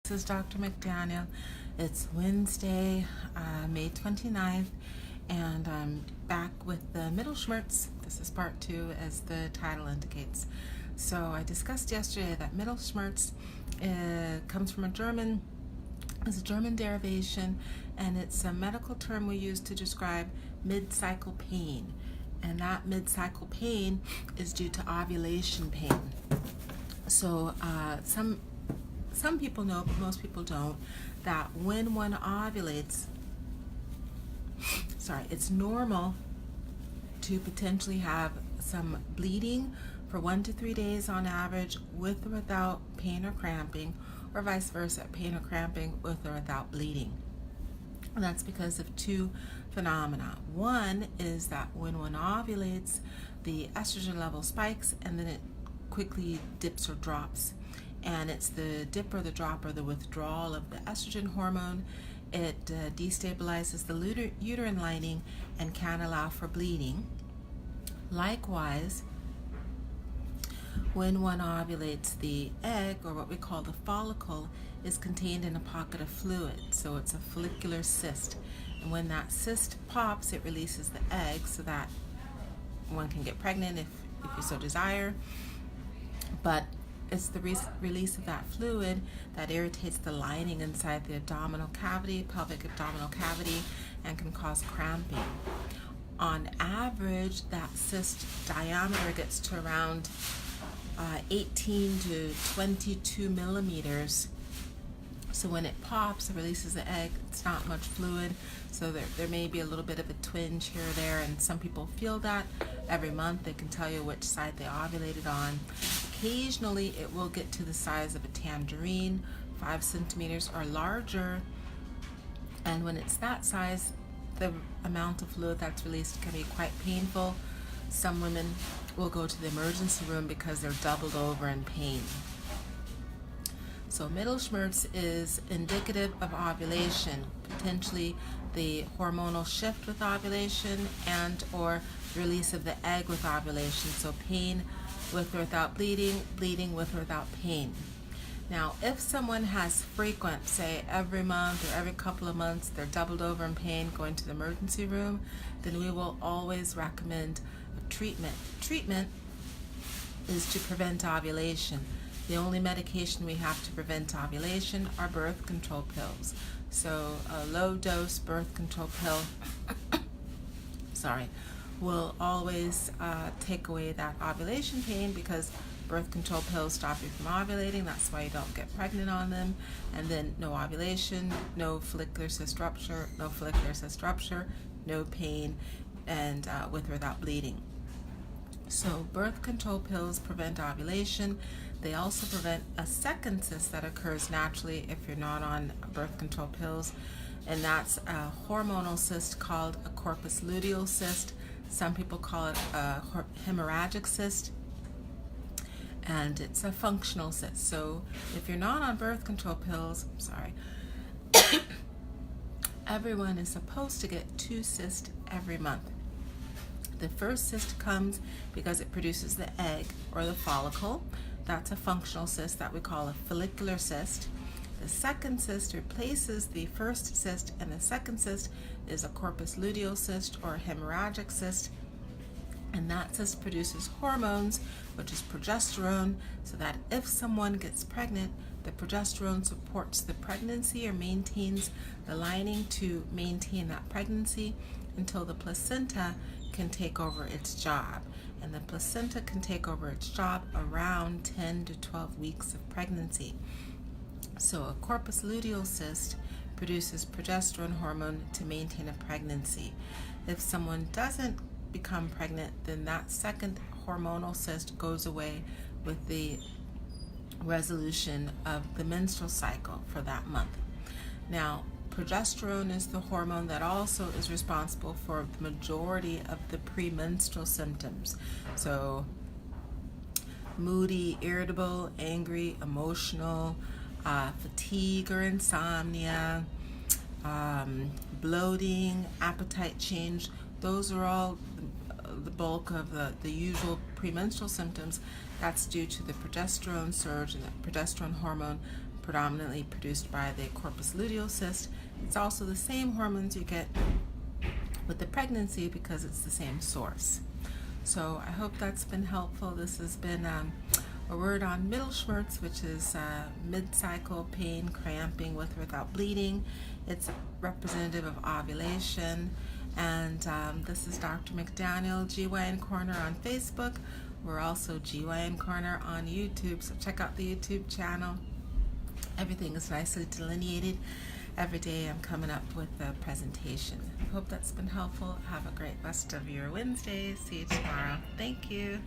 This is Dr. McDaniel. It's Wednesday, May 29th, and I'm back with the MITTLESCHMERTZ. This is part 2, as the title indicates. So I discussed yesterday that MITTLESCHMERTZ comes from is a German derivation, and it's a medical term we use to describe mid-cycle pain. And that mid-cycle pain is due to ovulation pain. So some people know, but most people don't, that when one ovulates, it's normal to potentially have some bleeding for 1 to 3 days on average, with or without pain or cramping, or vice versa, pain or cramping with or without bleeding. And that's because of two phenomena. One is that when one ovulates, the estrogen level spikes and then it quickly dips or drops. And it's the dip or the drop or the withdrawal of the estrogen hormone. It destabilizes the uterine lining and can allow for bleeding. Likewise, when one ovulates, the egg, or what we call the follicle, is contained in a pocket of fluid. So it's a follicular cyst. And when that cyst pops, it releases the egg so that one can get pregnant if you so desire. But it's the release of that fluid that irritates the lining inside the abdominal cavity, pelvic abdominal cavity, and can cause cramping. On average, that cyst diameter gets to around 18 to 22 millimeters. So when it pops, it releases the egg, it's not much fluid, so there may be a little bit of a twinge here or there, and some people feel that. Every month they can tell you which side they ovulated on. Occasionally it will get to the size of a tangerine, 5 centimeters or larger, and when it's that size, the amount of fluid that's released can be quite painful. Some women will go to the emergency room because they're doubled over in pain. So MITTLESCHMERTZ is indicative of ovulation, potentially the hormonal shift with ovulation and or release of the egg with ovulation. So pain with or without bleeding, bleeding with or without pain. Now, if someone has frequent, say every month or every couple of months, they're doubled over in pain, going to the emergency room, then we will always recommend a treatment. Treatment is to prevent ovulation. The only medication we have to prevent ovulation are birth control pills. So a low-dose birth control pill will always take away that ovulation pain, because birth control pills stop you from ovulating. That's why you don't get pregnant on them. And then no ovulation, no follicular cyst rupture, no pain, and with or without bleeding. So birth control pills prevent ovulation. They also prevent a second cyst that occurs naturally if you're not on birth control pills, and that's a hormonal cyst called a corpus luteal cyst. Some people call it a hemorrhagic cyst, and it's a functional cyst. So if you're not on birth control pills, everyone is supposed to get 2 cysts every month. The first cyst comes because it produces the egg or the follicle. That's a functional cyst that we call a follicular cyst. The second cyst replaces the first cyst, and the second cyst is a corpus luteal cyst or a hemorrhagic cyst. And that cyst produces hormones, which is progesterone, so that if someone gets pregnant, the progesterone supports the pregnancy or maintains the lining to maintain that pregnancy until the placenta can take over its job. And the placenta can take over its job around 10 to 12 weeks of pregnancy. So a corpus luteal cyst produces progesterone hormone to maintain a pregnancy. If someone doesn't become pregnant, then that second hormonal cyst goes away with the resolution of the menstrual cycle for that month. Now, progesterone is the hormone that also is responsible for the majority of the premenstrual symptoms. So moody, irritable, angry, emotional, fatigue or insomnia, bloating, appetite change, those are all the bulk of the usual premenstrual symptoms. That's due to the progesterone surge and the progesterone hormone predominantly produced by the corpus luteal cyst. It's also the same hormones you get with the pregnancy because it's the same source. So I hope that's been helpful. This has been a word on MITTLESCHMERTZ, which is mid-cycle pain, cramping with or without bleeding. It's representative of ovulation. And this is Dr. McDaniel, GYN Corner on Facebook. We're also GYN Corner on YouTube, so check out the YouTube channel. Everything is nicely delineated. Every day I'm coming up with a presentation. I hope that's been helpful. Have a great rest of your Wednesday. See you tomorrow. Thank you.